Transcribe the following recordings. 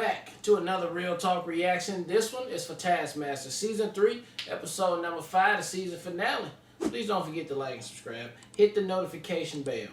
back to another Real Talk reaction. This one is for Taskmaster, Season 3, Episode number 5, the season finale. Please don't forget to like and subscribe. Hit the notification bell.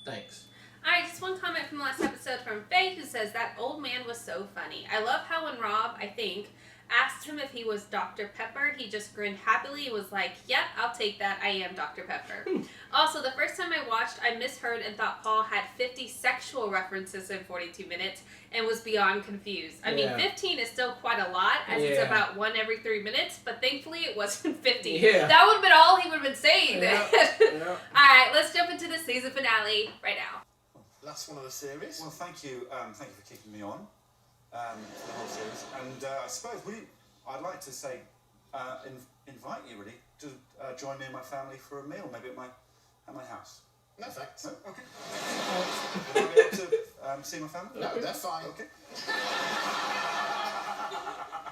Thanks. Alright, just one comment from the last episode from Faye, who says that old man was so funny. I love how when Rob, I think, asked him if he was Dr. Pepper, he just grinned happily and was like, yep, I'll take that, I am Dr. Pepper. Also, the first time I watched, I misheard and thought Paul had 50 sexual references in 42 minutes and was beyond confused. I mean, 15 is still quite a lot, as it's about 1 every 3 minutes, but thankfully it wasn't 50. Yeah. That would have been all he would have been saying. Yep. Alright, let's jump into the season finale right now. Last one of the series. Well, thank you for keeping me on for the whole series. And I suppose I'd like to say, invite you really to join me and my family for a meal, maybe at my house. No thanks. No? Okay. Will I be able to see my family? No, they're fine. Okay.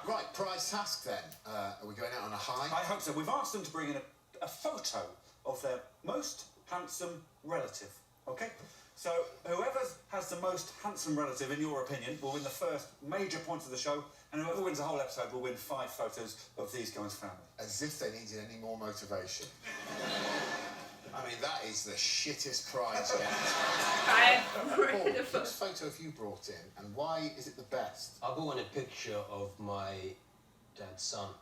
Right, prize task then. Are we going out on a high? I hope so. We've asked them to bring in a photo of their most handsome relative. Okay. So whoever has the most handsome relative, in your opinion, will win the first major points of the show, and whoever wins the whole episode will win 5 photos of these guys' family. As if they needed any more motivation. I mean, that is the shittest prize yet. Paul, which photo have you brought in, and why is it the best? I brought in a picture of my dad's son.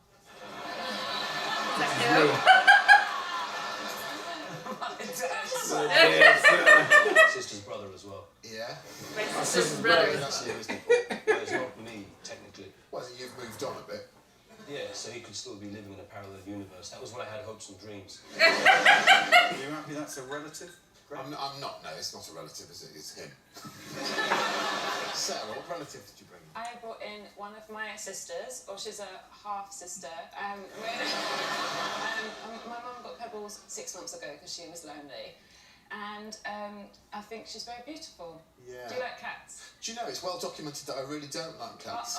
Sister's brother as well. Yeah? My sister's brother. That's you, isn't it? Well, it's not me, technically. Well, you've moved on a bit. Yeah, so he could still be living in a parallel universe. That was when I had hopes and dreams. Are you happy that's a relative? I'm not, no, it's not a relative, is it? It's him. Sarah, what relative did you bring? I brought in one of my sisters, or she's a half-sister. My mum got Pebbles 6 months ago because she was lonely. And I think she's very beautiful. Yeah. Do you like cats? Do you know, it's well documented that I really don't like cats.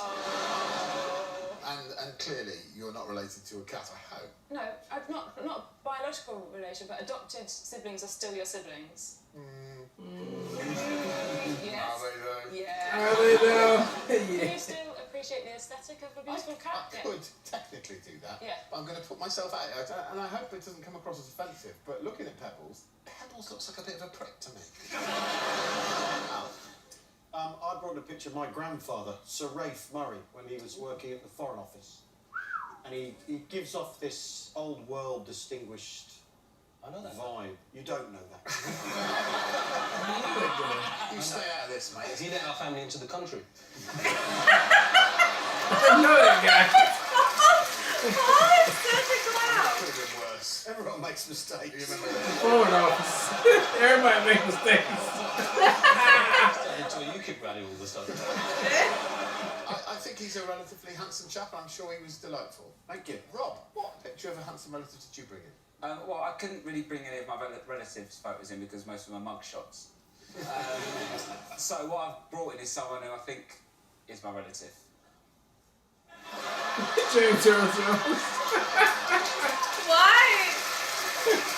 And clearly, you're not related to a cat, I hope. No, I'm not a biological relation, but adopted siblings are still your siblings. Yes. Are they though? Yeah. Are they though? Do you still appreciate the aesthetic of a beautiful cat? I could technically do that. Yeah. But I'm going to put myself out, and I hope it doesn't come across as offensive, but looking at Pebbles looks like a bit of a prick to me. I brought a picture of my grandfather, Sir Rafe Murray, when he was working at the Foreign Office. And he gives off this old world distinguished vibe. You don't know that. You stay out of this, mate. Has he let our family into the country? I didn't know that guy. Oh, it's such a clown. Could have been worse. Everyone makes mistakes. You remember that? Foreign Office. Everybody makes mistakes. Until you keep running all the stuff. I think he's a relatively handsome chap, and I'm sure he was delightful. Thank you. Rob, what picture of a handsome relative did you bring in? Well, I couldn't really bring any of my relatives' photos in because most of them are mug shots. So what I've brought in is someone who I think is my relative. James Earl Jones. Why?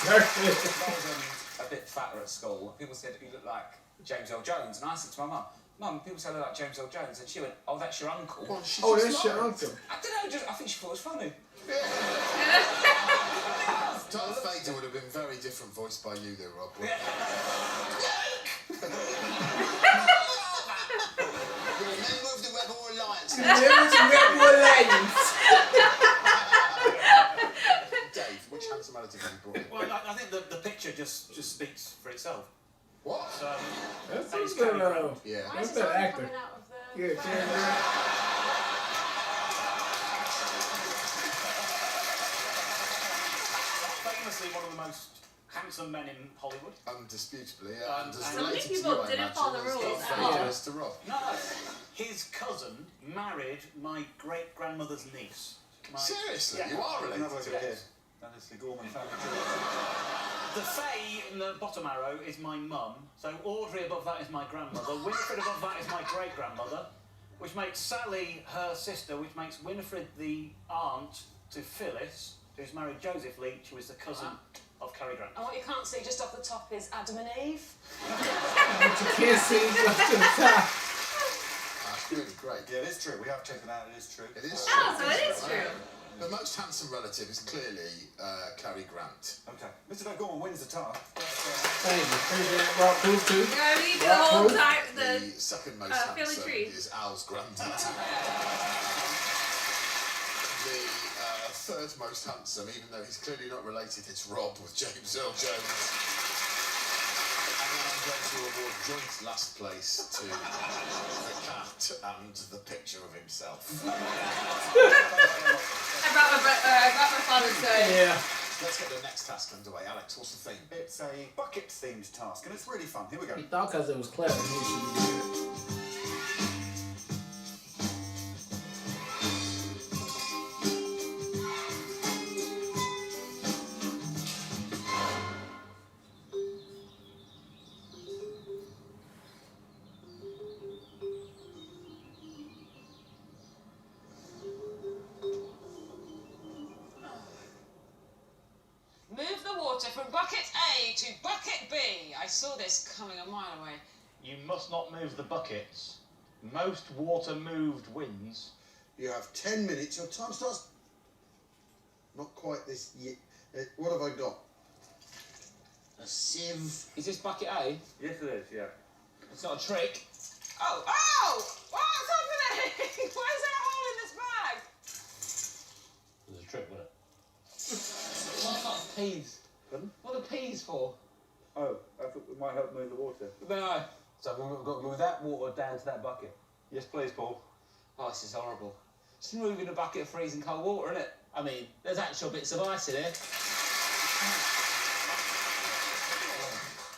I was a bit fatter at school. People said you look like James Earl Jones, and I said to my mum, people say I look like James Earl Jones, and she went, oh, that's your uncle. Well, That's your uncle. I don't know, I think she thought it was funny. Darth Vader would have been very different voiced by you there, Rob. Yeah. You're a member of the Rebel Alliance. Dave, which handsome relative have you brought in? Well, I think the picture just speaks for itself. What? So, That's Ace good. Cary Grant. Yeah. Why is That's his that arm actor. coming out of the... Yeah, Cary Grant. Famously one of the most handsome men in Hollywood. Undisputably, yeah. And as So many related to people you, I didn't imagine, follow the as rules Darth at Vader all. is to Rob. No, his cousin married my great-grandmother's niece. Seriously? Yeah. You are Another related look to at it? here. Leslie Gorman family tree. The Faye in the bottom arrow is my mum. So Audrey above that is my grandmother. Winifred above that is my great-grandmother. Which makes Sally her sister, which makes Winifred the aunt to Phyllis, who's married Joseph Leach, who is the cousin of Cary Grant. And what you can't see just off the top is Adam and Eve. But you can't see just to the top. really great. Yeah, it is true. We have checked it out. It is true. It is Oh, true. so it is true. The most handsome relative is clearly Cary Grant. Okay. Mr. O'Gorman wins the task. Thank you. Appreciate it. Brought proof too. Yeah, we do the whole time. The second most Philly handsome tree. is Al's granddad. The third most handsome, even though he's clearly not related, it's Rob with James Earl Jones. And then I'm going to award joint last place to the cat and the picture of himself. I brought my father's side. Yeah. Let's get the next task underway. Alex, what's the theme? It's a bucket-themed task, and it's really fun. Here we go. He thought because it was clever, he should do it. Move the water from bucket A to bucket B. I saw this coming a mile away. You must not move the buckets. Most water moved wins. You have 10 minutes. Your time starts. Not quite this yet. What have I got? A sieve. Is this bucket A? Yes, it is, yeah. It's not a trick. Oh! What's happening? Why is there a hole in this bag? It was a trick, wasn't it? What about peas? Pardon? What are peas for? Oh, I thought we might help move the water. No. So we've got to move that water down to that bucket. Yes, please, Paul. Oh, this is horrible. Just moving a bucket of freezing cold water, isn't it? I mean, there's actual bits of ice in here.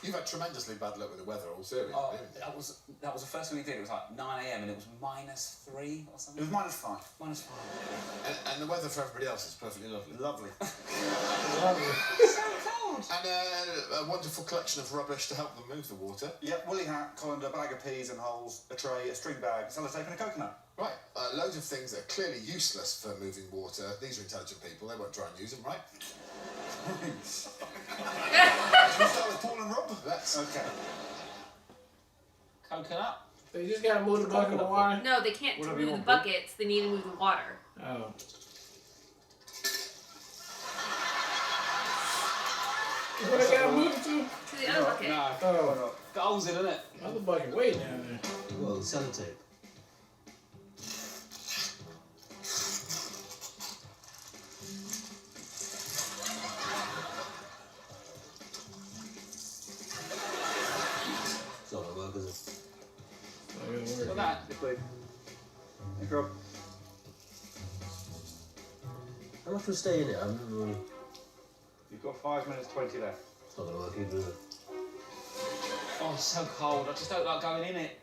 You've had tremendously bad luck with the weather all series. Oh, haven't you? that was the first thing we did. It was like 9 AM and it was -3 or something. It was -5. -5. And the weather for everybody else is perfectly lovely. Lovely. So cold. And a wonderful collection of rubbish to help them move the water. Yep, woolly hat, colander, bag of peas and holes, a tray, a string bag, sellotape and a coconut. Right, loads of things that are clearly useless for moving water. These are intelligent people, they won't try and use them, right? Should we start with Paul and Rob? That's Okay. Coconut. So you just gotta move the bucket in the water? No, they can't Whatever move you the want, buckets. They need to move the water. Oh. What I gotta move it to? To the other bucket. No. Oh, Got holes in it. other bucket way down there. Well, sellotape. It's not gonna work, is it? Look at that. Yes, please. Thanks, Rob. How much will stay in it? I'm You've got 5 minutes 20 left. It's not gonna work either, is it? Oh, it's so cold. I just don't like going in it.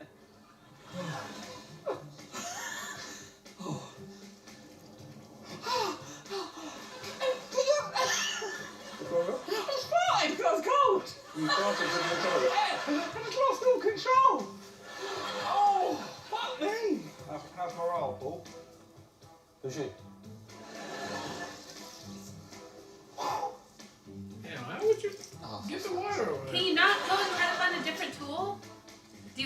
What's It's fine because I was cold. You started with the toilet. Yeah, I just lost all control. Oh, fuck me. How's morale, Paul? Who's she? Damn, how would you Oh. get the water over Can there? you not go and try to find a different tool? Can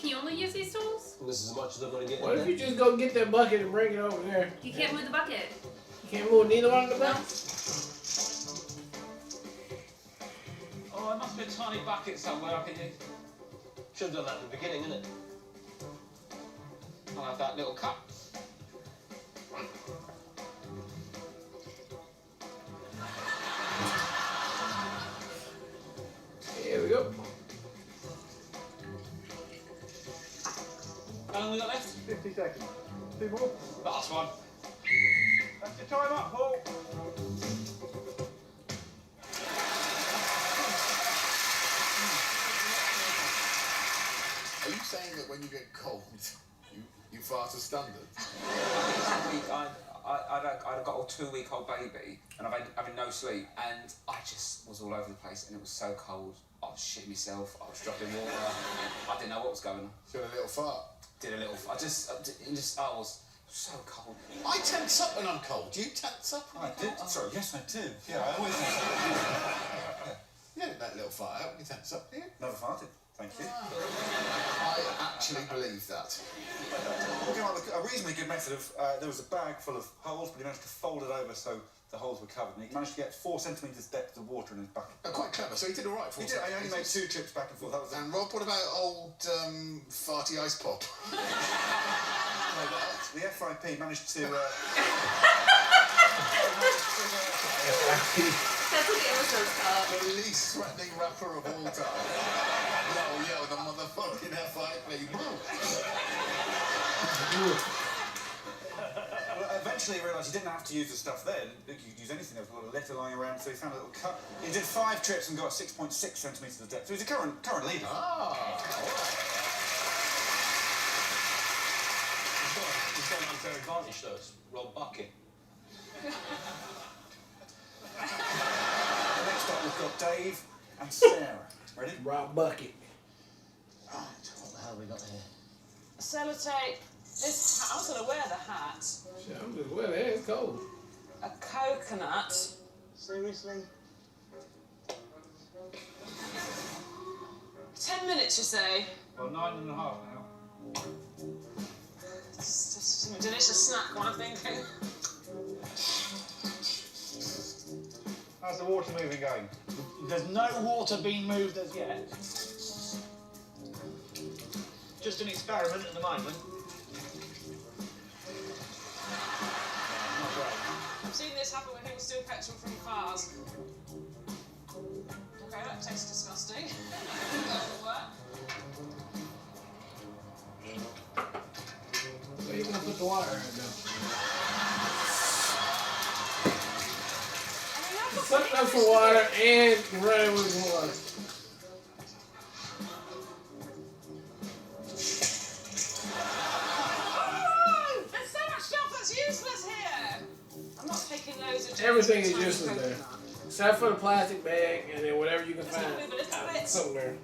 you only use these tools? This is as much as I'm gonna get What in if there. you just go get that bucket and bring it over there? You can't move the bucket. You can't move neither one of the buckets? Oh, there must be a tiny bucket somewhere I can use. Should have done that at the beginning, innit? I'll have that little cup. Here we go. How long we got left? 50 seconds. 2 more. Last one. That's your time up, Paul. Are you saying that when you get cold, you fart as standard? I'd got a 2-week-old baby and I've having no sleep and I just was all over the place and it was so cold. I was shitting myself, I was dropping water, I didn't know what was going on. Did a little fart? Did a little, I was so cold. I tense up when I'm cold. Do you tense up? I did. Sorry, yes, I do. Yeah, I always tense up. You don't let a little fart out when you tense up, do you? Never farted. Thank you. I actually believe that. reasonably good method of, there was a bag full of holes, but he managed to fold it over so the holes were covered, and he managed to get 4 centimetres depth of water in his bucket. Oh, quite clever. So he did all right. He did. I only made 2 trips back and forth. That was And Rob, what about old farty ice pop? the F.I.P. managed to. That's what the episode's called. The least threatening rapper of all time. Yo, the motherfucking F.I.P. Well, eventually he realised he didn't have to use the stuff then. You could use anything. There was a lot of litter lying around, so he found a little cut. He did 5 trips and got 6.6 centimetres of depth. So he's a current leader. He's got an unfair advantage though. It's Rob Bucket. Next up we've got Dave and Sarah. Ready? Rob Bucket. Right, what the hell we got here? Sellotape. This hat, I was going to wear the hat. Shit, I'm just wearing it. It's cold. A coconut. Seriously? 10 minutes, you say? Well, 9.5 now. It's just some delicious snack, what I'm thinking. How's the water moving going? There's no water being moved as yet. Just an experiment at the moment. Not great. I've seen this happen when people steal petrol from cars. Okay, that tastes disgusting. That will work. Where you gonna put the water in now? Suck up some water and run with some water. Oh, there's so much stuff that's useless here. I'm not taking loads of Everything is tiny useless there. coconut. Except for the plastic bag and then whatever you can Just find. move a little bit. Somewhere.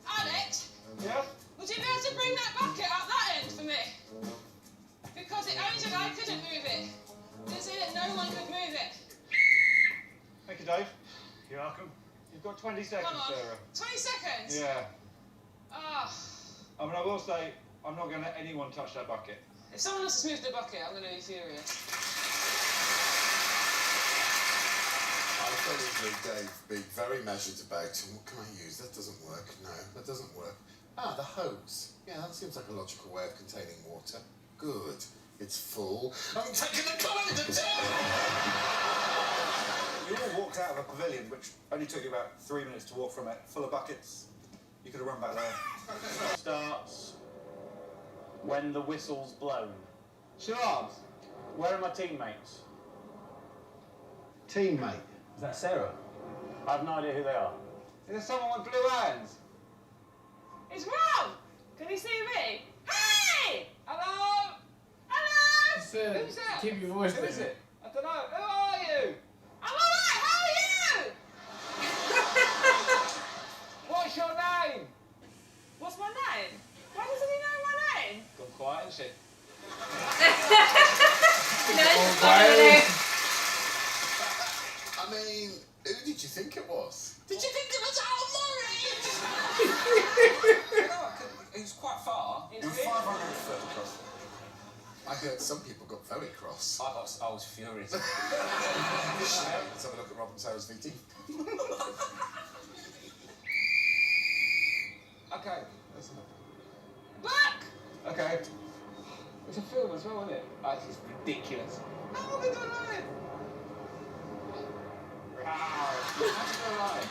Alex, Yeah? would you be able to bring that bucket up that end for me? Because it only said I couldn't move it. It didn't say that no one could move it. Thank you, Dave. You're welcome. You've got 20 seconds, Come on. Sarah. 20 seconds? Yeah. Ah. I mean, I will say, I'm not going to let anyone touch that bucket. If someone else has moved the bucket, I'm going to be furious. I quite easily, Dave, being very measured about what can I use? That doesn't work. No, that doesn't work. Ah, the hose. Yeah, that seems like a logical way of containing water. Good. It's full. I'm taking the command You all walked out of a pavilion, which only took you about 3 minutes to walk from it, full of buckets. You could have run back there. Starts when the whistle's blown. Sharp. Where are my teammates? Teammate. Is that Sarah? I have no idea who they are. Is there someone with blue hands? It's Rob! Can you see me? Hey! Hello? Hello? Said, Who's that? keep your voice Who down. is it? I don't know. Who are you? I'm alright, how are you? What's your name? What's my name? Why doesn't he know my name? Gone quiet, isn't she? I mean, who did you think it was? Did you think it was Al He was quite far. You're 500 foot across. I heard some people got very cross. I was furious. Let's have a look at Rob and Sarah's VT. Okay. Look! Okay. It's a film as well, isn't it? Oh, this is ridiculous. How did I know it? How did I lie?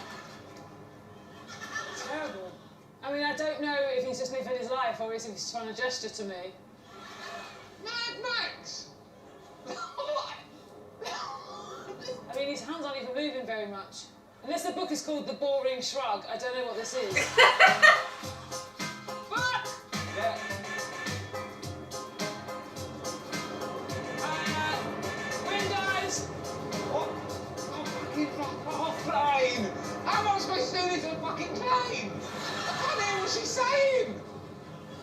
Terrible. I mean, I don't know if he's just living his life or if he's trying to gesture to me. Mad Max! I mean, his hands aren't even moving very much. Unless the book is called The Boring Shrug, I don't know what this is. But Yeah. windows! What? Oh, fucking fuck off, plane! How am I supposed to do this on a fucking plane? I can't hear what she's saying!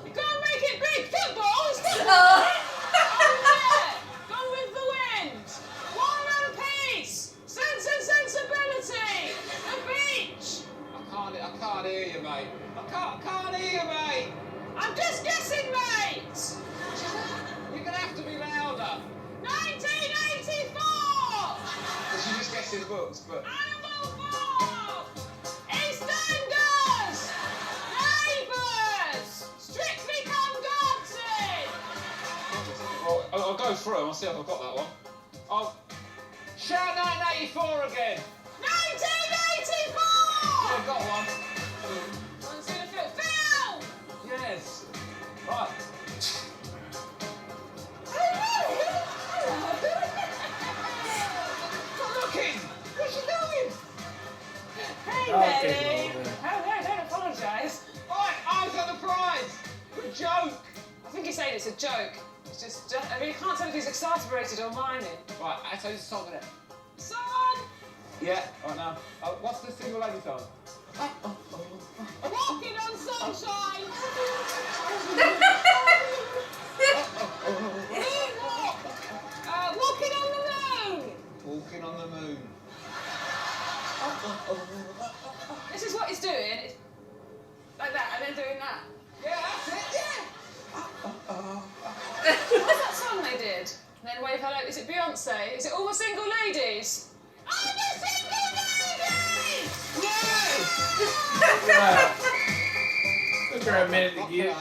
You gotta make it big! Football! It's football! Oh, yeah! Go with the wind! One books, but... Animal Farm! EastEnders! Neighbours! Strictly Come Dancing! Well, I'll go through them. I'll see if I've got that one. I'll... Shout 1984 again! 1984! Yeah, got one. One's gonna film. Film! Yes. Right. Stop looking! Where's she going? Hey, Okay, Betty! well, Oh, no, don't apologise. Right, I've got the prize! Good joke! I think he's saying it's a joke. It's just, I mean, you can't tell if he's exasperated or miming. Right, I tell you a song in it. Son! Yeah, right now. What's the single lady song? Walking on sunshine! Walking on the moon! Walking on the moon. This is what he's doing. It's like that, and then doing that. Yeah, that's it, yeah! What's that song they did? And then wave hello. Is it Beyonce? Is it All the Single Ladies? All the Single Ladies! Took her a minute to get.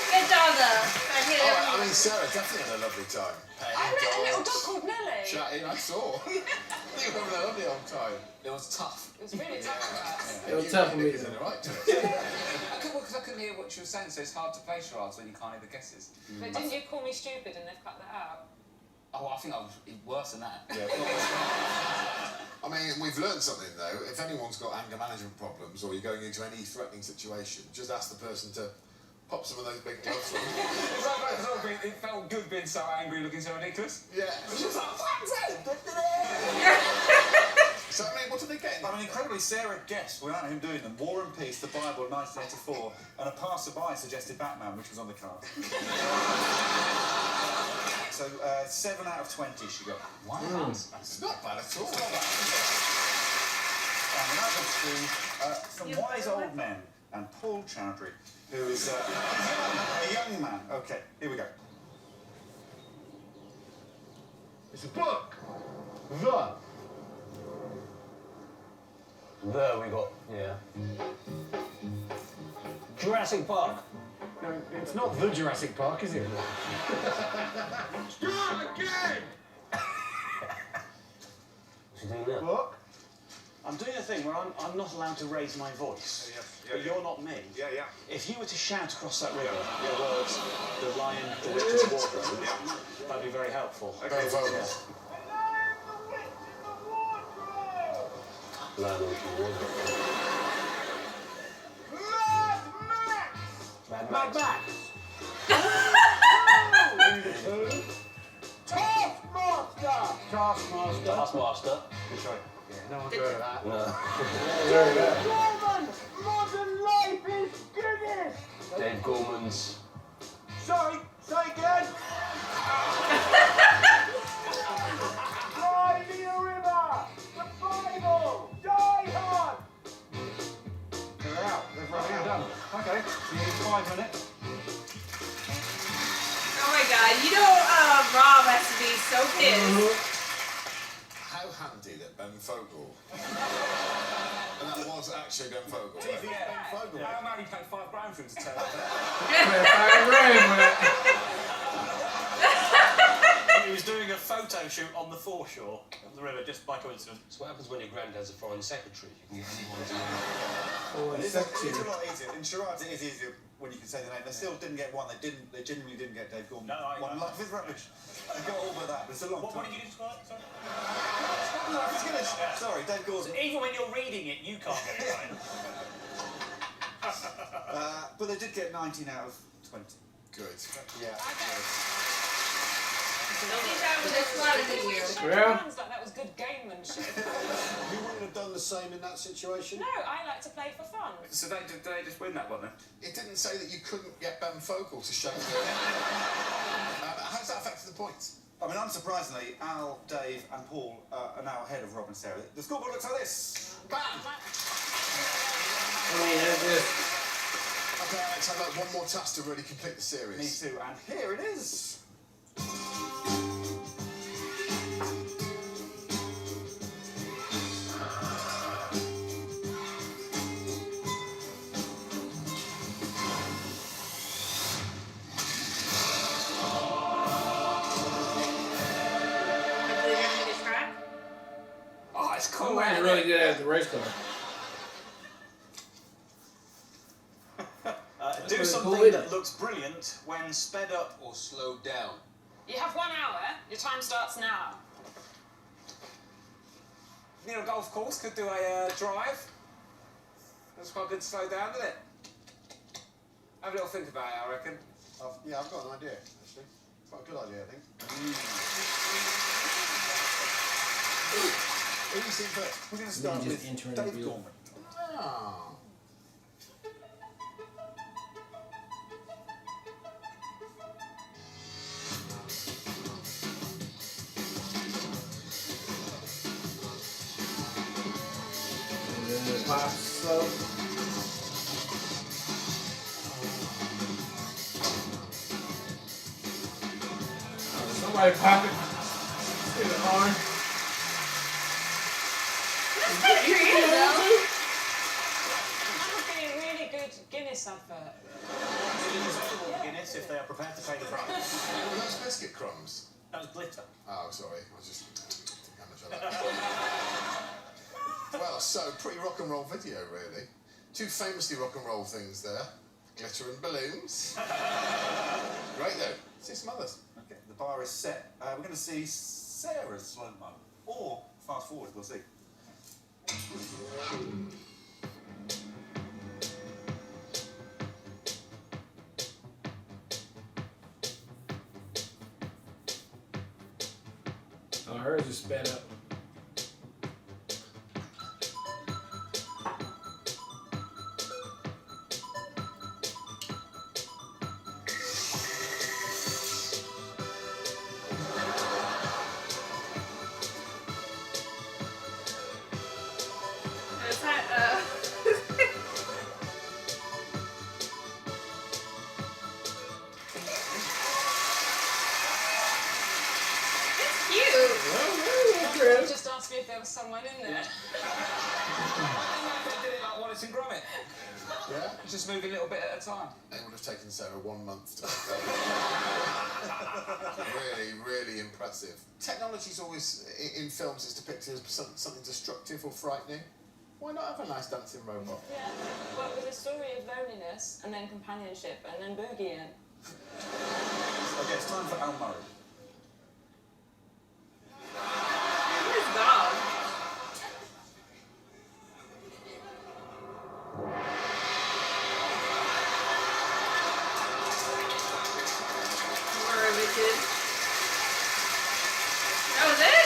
Good job, though. I hit Oh, it. I mean, Sarah definitely had a lovely time. I met a little dog called Nelly. Chatting, I saw. You were having a lovely old time. It was tough. It was really tough for us. It was tough for me. Is in the right to it. Because I couldn't hear what she was saying, so it's hard to place charades when you can't hear the guesses. But didn't you call me stupid and they've cut that out? Oh, I think I was worse than that. Yeah, I mean, we've learned something though. If anyone's got anger management problems or you're going into any threatening situation, just ask the person to pop some of those big gloves on. It felt good being so angry, looking so ridiculous. Yeah. It's just like, so, I mean, what did they get? I mean, incredibly, Sarah guessed without him doing them. War and Peace, the Bible, 1984, and a passerby suggested Batman, which was on the card. So 7 out of 20 she got. Wow. It's not bad at all. And that was to some wise old men and Paul Chowdhury, who is a young man. Okay, here we go. It's a book. There we got, yeah. Jurassic Park. No, it's not the Jurassic Park, is it? Start again! What's he doing now? Look, I'm doing a thing where I'm not allowed to raise my voice. But you're not me. Yeah. If you were to shout across that river your words, the lion, the witch's wardrobe, that'd be very helpful. Very vocal. Lion, the Witch, and the Wardrobe. Mad Max. Taskmaster. No one's heard of that. No. Modern life is goodness. Dave Gorman's. Sorry, say again. Fly me a river. The Bible. Die hard. They're out. They've run out. Done. Okay, you need 5 minutes. Oh my god, you know Rob has to be so pissed. How handy that Ben Fogle. And that was actually Ben Fogle. Right? Yeah. Ben Fogle. I'm only paid £5 for him to tell that. He was doing a photo shoot on the foreshore of the river just by coincidence. So what happens when your granddad's a foreign secretary? You can get anyone to... It's a lot easier. In charades, it is easier when you can say the name. They still didn't get one. They genuinely didn't get Dave Gorman. No, One life is rubbish. They got all but that. It's a long What time. did you describe? Sorry? No, it's gonna. Sorry, Dave Gorman. Even when you're reading it, you can't get it right. But they did get 19 out of 20. Good. Yeah. Don't be bad with as smart as you. Well. Sounds like that was good gamemanship. You wouldn't have done the same in that situation. No, I like to play for fun. So did they just win that one then? It didn't say that you couldn't get Ben Fogle to show the... how's that affected the points? I mean, unsurprisingly, Al, Dave, and Paul are now ahead of Rob and Sarah. The scoreboard looks like this. Bam! I mean, it's just... Okay, Alex, I'd like one more task to really complete the series. Me too. And here it is. it's cool. Somebody's really good at the race car. Do really something cool, isn't that it? looks brilliant when sped up. Or slowed down. You have 1 hour. Your time starts now. Near a golf course, could do a drive. That's quite good to slow down, isn't it? Have a little think about it, I reckon. Yeah, I've got an idea, actually. Quite a good idea, I think. Who do you see first? We're going to start just with entering the Dave field. Gorman. Oh. Pop slow. Somebody pop it. In the arm. That's kind of creative, though. That would be a really good Guinness advert. Guinness, if they are prepared to pay the price. Were those biscuit crumbs? That was glitter. Oh, sorry. I was just... How much I like that. Well, so, pretty rock and roll video, really. Two famously rock and roll things there. Glitter and balloons. Great, though. See some others. Okay, the bar is set. We're going to see Sarah's slow-mo. Or fast forward, we'll see. Oh, hers is sped up. Is that, It's cute. You just asked me if there was someone in there. I did it like Wallace and Gromit. Yeah? Just moving a little bit at a time. It would have taken Sarah 1 month to make that. Really, really impressive. Technology's always, in films, is depicted as something destructive or frightening. Why not have a nice dancing robot? Yeah. But with a story of loneliness and then companionship and then boogieing. Okay, it's time for Al Murray. His dog. More images. That was it?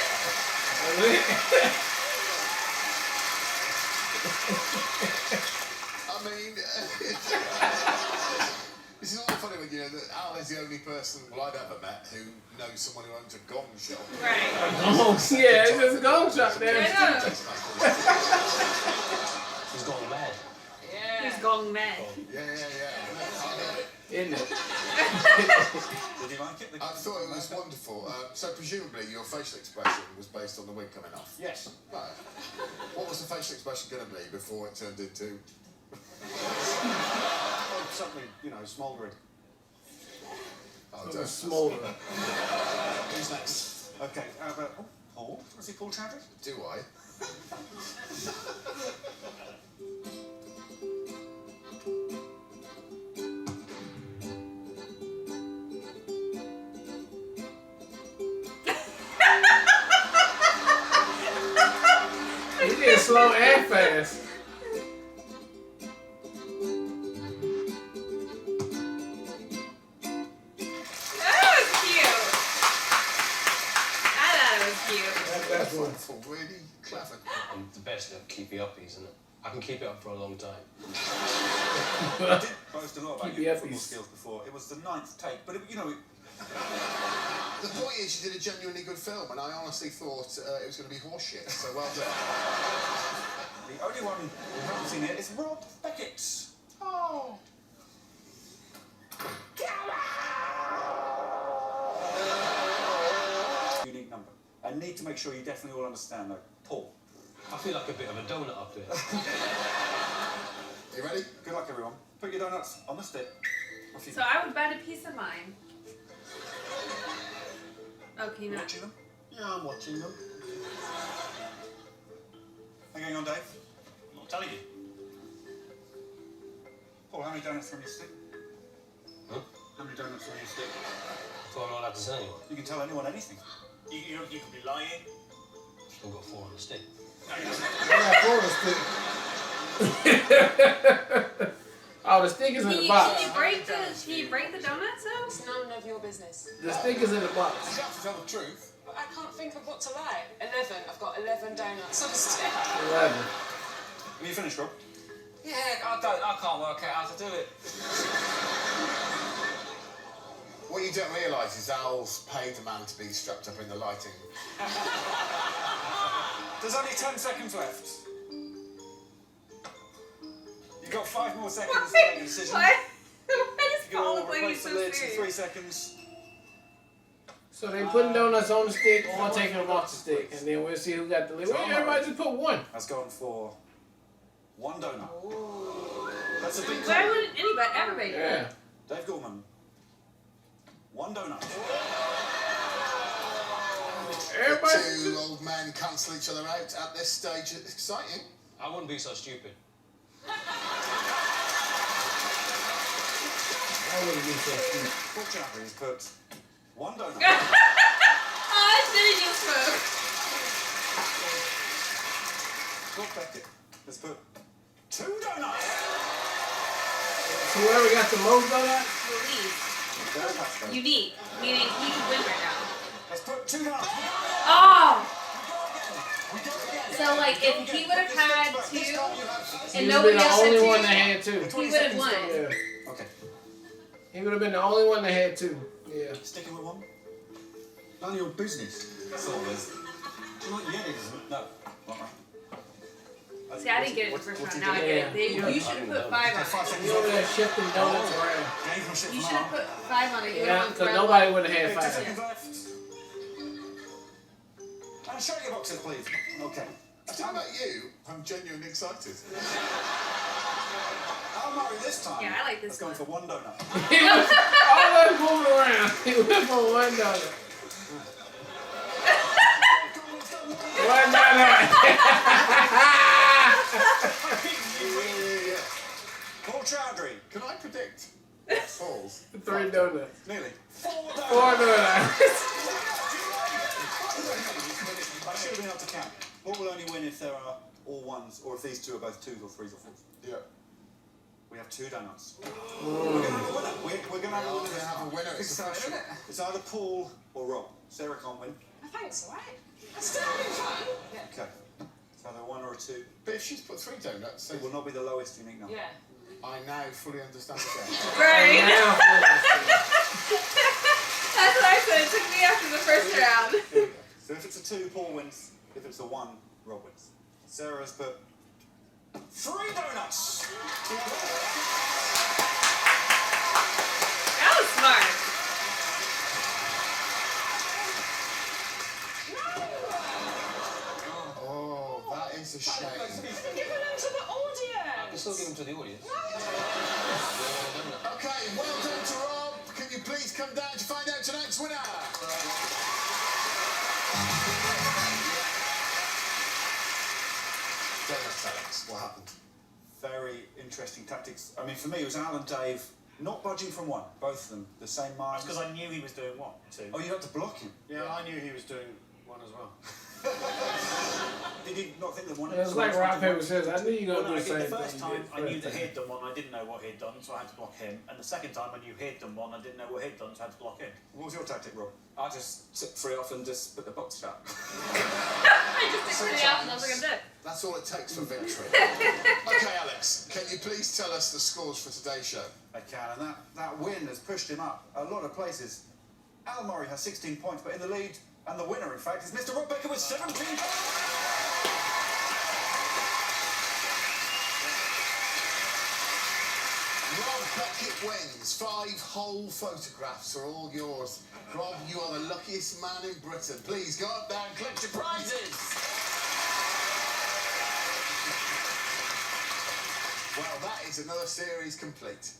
I mean, this is all funny when you know that Al is the only person I've ever met who knows someone who owns a gong shop. Right. Oh, yeah, it's just a gong shop there. I know. He's gone mad. Yeah. He's gone mad. Yeah. Isn't it? Did you like it? I thought it was wonderful. So presumably your facial expression was based on the wig coming off. Yes. Right. What was the facial expression going to be before it turned into... Oh, something, you know, smouldering. Oh, It's a don't. smolder. Who's next? Okay, how about Paul? Was he Paul Chadwick? Do I? He did slow and fast. That was cute. I thought it was cute. That's one. Wonderful, really clever. I'm the best at keeping up, isn't it? I can keep it up for a long time. I did boast a lot about Keep your the football uppies. skills before. It was the 9th take, but you know, The point is, you did a genuinely good film, and I honestly thought it was going to be horseshit, so well done. the only one who hasn't seen it is Rob Beckett. Oh. Unique number. I need to make sure you definitely all understand though. Paul. I feel like a bit of a donut up there. You ready? Good luck, everyone. Put your donuts on the stick. Off you So I would bet a piece of mine. Okay, no. watching them. Yeah, I'm watching them. How you going on, Dave? I'm not telling you. Paul, how many donuts are on your stick? Huh? How many donuts are on your stick? So I'm not allowed to say anyone. You can tell anyone anything. You could be lying. Still got 4 on the stick. No, he doesn't. Yeah, four of us did. Oh, the stick is in the box. Can you break the donuts though? It's none of your business. The stick is in the You box. have to tell the truth. But I can't think of what to lie. 11. I've got 11 donuts on the stick. 11. Are you finished, Rob? Yeah, I can't work out how to do it. What you don't realise is Al's paid the man to be strapped up in the lighting. There's only 10 seconds left. You've got 5 more seconds to make a decision. Why does You Paul all look like he's replace the so lids in 3 serious? seconds. So they putting donuts on the stick or taking them off the stick, and then we'll see who got the lid. Well, everybody just put one. Has gone for 1 donut. That's a big Why call. wouldn't everybody do Yeah. that? Dave Gorman. 1 donut. Everybody. The two old men cancel each other out at this stage. It's exciting. I wouldn't be so stupid. I wouldn't be so stupid. Paul Chapman has put 1 donut. Oh, I didn't you spoke. Scott Beckett has put 2 donuts. Whoever got the most donuts. Derek Pascoe Unique, meaning he could win right now. has put 2 donuts. Oh! So, like, if he would have had 2 He and would have been nobody the else only had one that 2, had 2. he would have won. Yeah. Okay. He would have been the only one that had 2. Yeah. Sticking with 1. None of your business. That's all it is. Not yet, isn't it? No. Not right. See, I didn't get it the first round. Now I get it. Yeah. You should have put 5 on it. You over there shifting donuts around. You should have put 5 on it. You Yeah, would've because won nobody would have had 2 5. seconds left. And show your boxes, please. Okay. I don't know about you, I'm genuinely excited. Al Murray this time Yeah, I like this has gone one. for 1 donut. He was all that moving around. He went for 1 donut. 1 donut. Paul Chowdhury. Can I predict what falls? 3 donuts. Nearly. 4 donuts. 4 donuts. I should have been able to count. Paul will only win if there are all 1s, or if these 2 are both 2s or 3s or 4s. Yeah. We have 2 donuts. We're going to have a winner. We're going to have a winner. We're gonna have a winner. It's So, official. it's either Paul or Rob. Sarah can't win. Oh, thanks, alright. That's still having fun. Yeah. Okay. It's either 1 or a 2. But if she's put 3 donuts, It will not be the lowest unique number. Yeah. I now fully understand the game. Right. Now, That's what I said. It took me after the first round. Here we go. So if it's a 2, Paul wins. If it's a 1, Rob wins. Sarah has put 3 donuts. That was smart. Oh, that is a shame. Give them to the You still give them to the audience. Okay, well done to Rob. Can you please come down to find out tonight's winner? Donuts, Alex. What happened? Very interesting tactics. I mean, for me, it was Al and Dave not budging from 1. Both of them, the same marks. That's because I knew he was doing 1, 2. Oh, you had to block him. Yeah, I knew he was doing 1 as well. Did you not think that 1 it was like rock, paper, scissors. I knew you were Well, going no, to do I the did same the first thing. time I knew that he'd done 1, I didn't know what he'd done, so I had to block him. And the second time I knew he'd done 1, I didn't know what he'd done, so I had to block him. What was your tactic, Rob? I just took 3 off and just put the box shut. I just took it out and I was like, I'm dead. That's all it takes for victory. Okay, Alex, can you please tell us the scores for today's show? I can, and that win has pushed him up a lot of places. Al Murray has 16 points, but in the lead, and the winner, in fact, is Mr. Rob Becker with 17 points. Rob Beckett wins. 5 whole photographs are all yours. Rob, you are the luckiest man in Britain. Please go up there and collect your prizes. Well, that is another series complete.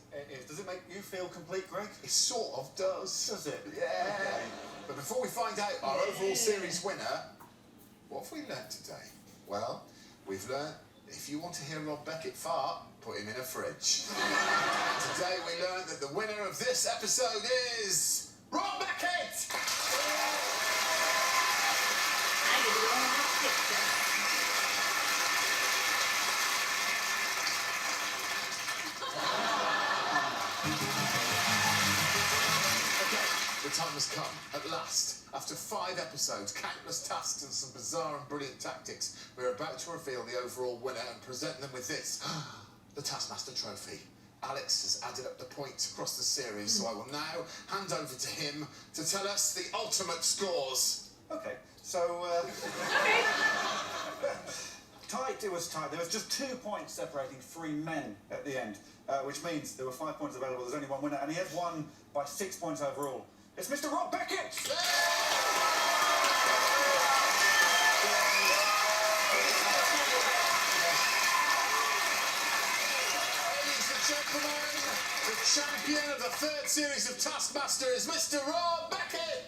Does it make you feel complete, Greg? It sort of does. Does it? Yeah. But before we find out our overall series winner, what have we learnt today? Well, we've learned if you want to hear Rob Beckett fart, put him in a fridge. Today we learned that the winner of this episode is Rob Beckett! The time has come, at last. After 5 episodes, countless tasks and some bizarre and brilliant tactics, we're about to reveal the overall winner and present them with this, the Taskmaster Trophy. Alex has added up the points across the series, so I will now hand over to him to tell us the ultimate scores. Okay, so... Tight, it was tight. There was just 2 points separating 3 men at the end, which means there were 5 points available. There's only one winner, and he has won by 6 points overall. It's Mr. Rob Beckett! Ladies and gentlemen, the champion of the 3rd series of Taskmaster is Mr. Rob Beckett!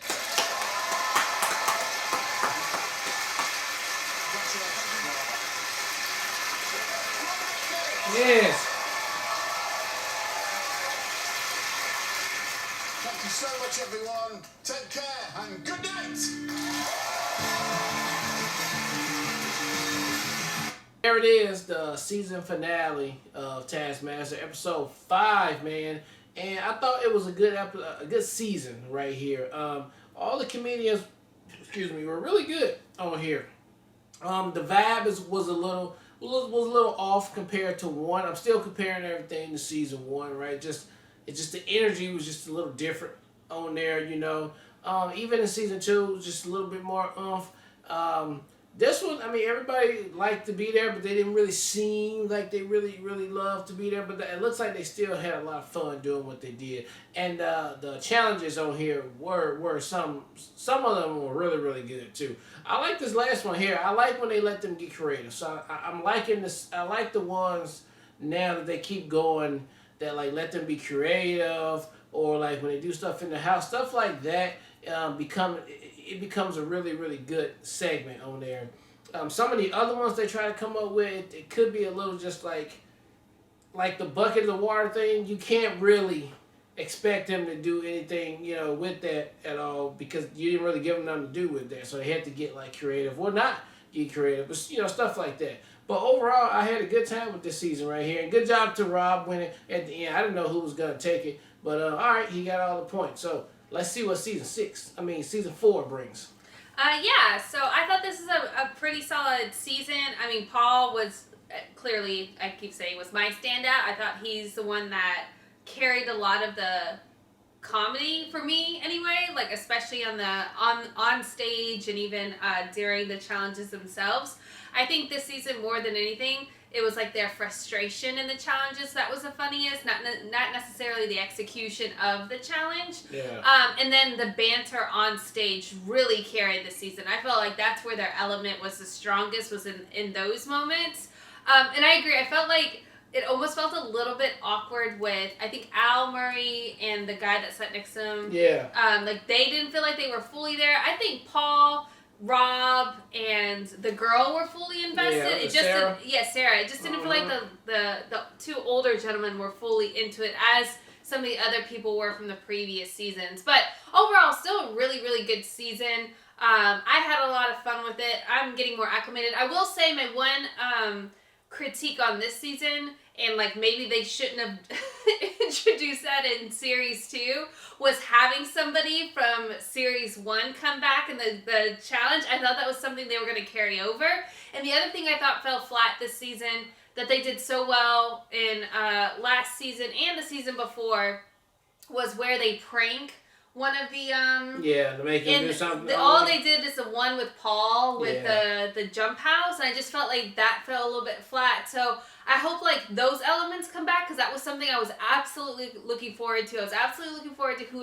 Yes. Thank you so much, everyone. Take care and good night. There it is, the season finale of Taskmaster, episode 5, man. And I thought it was a good season right here. All the comedians, were really good on here. The vibe was a little off compared to 1. I'm still comparing everything to season 1, right? It's just the energy was just a little different on there, you know. Even in season 2, it was just a little bit more oomph. This one, I mean, everybody liked to be there, but they didn't really seem like they really loved to be there. But it looks like they still had a lot of fun doing what they did. And the challenges on here were some of them were really good too. I like this last one here. I like when they let them get creative. So I'm liking this. I like the ones now that they keep going that like let them be creative, or like when they do stuff in the house, stuff like that. It becomes a really good segment on there. Some of the other ones they try to come up with, it could be a little just like the bucket of the water thing. You can't really expect them to do anything, you know, with that at all, because you didn't really give them nothing to do with that. So they had to get like creative, or not get creative, but you know, stuff like that. But overall, I had a good time with this season right here, and good job to Rob winning at the end. I didn't know who was gonna take it, but all right, he got all the points. So let's see what season 4 brings. Yeah, so I thought this is a pretty solid season. I mean, Paul was clearly, I keep saying, was my standout. I thought he's the one that carried a lot of the comedy for me anyway, like especially on stage and even during the challenges themselves. I think this season, more than anything, it was like their frustration in the challenges that was the funniest, not necessarily the execution of the challenge. Yeah. And then the banter on stage really carried the season. I felt like that's where their element was the strongest, was in those moments. And I agree. I felt like it almost felt a little bit awkward with, I think, Al Murray and the guy that sat next to him. Yeah. Like they didn't feel like they were fully there. I think Paul, Rob, and the girl were fully invested. Yeah, it just Sarah. Sarah. It just didn't feel like the 2 older gentlemen were fully into it as some of the other people were from the previous seasons. But overall, still a really good season. I had a lot of fun with it. I'm getting more acclimated. I will say my one critique on this season, and like maybe they shouldn't have introduced that in series 2, was having somebody from series 1 come back in the challenge. I thought that was something they were going to carry over. And the other thing I thought fell flat this season that they did so well in last season and the season before was where they prank one of the to make him do something. All they did is the one with Paul with the jump house, and I just felt like that fell a little bit flat. So I hope like those elements come back, because that was something I was absolutely looking forward to. I was absolutely looking forward to who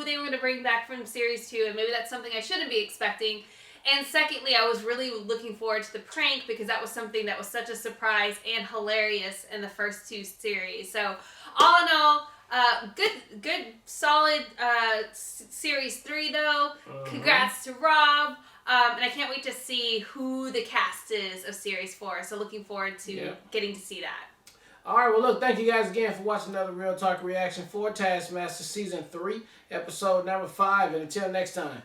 they were going to bring back from series 2, and maybe that's something I shouldn't be expecting. And secondly, I was really looking forward to the prank, because that was something that was such a surprise and hilarious in the first 2 series. So all in all, good, solid series 3 though. Congrats to Rob. And I can't wait to see who the cast is of Series 4. So looking forward to getting to see that. All right, well, look, thank you guys again for watching another Real Talk reaction for Taskmaster Season 3, Episode number 5. And until next time,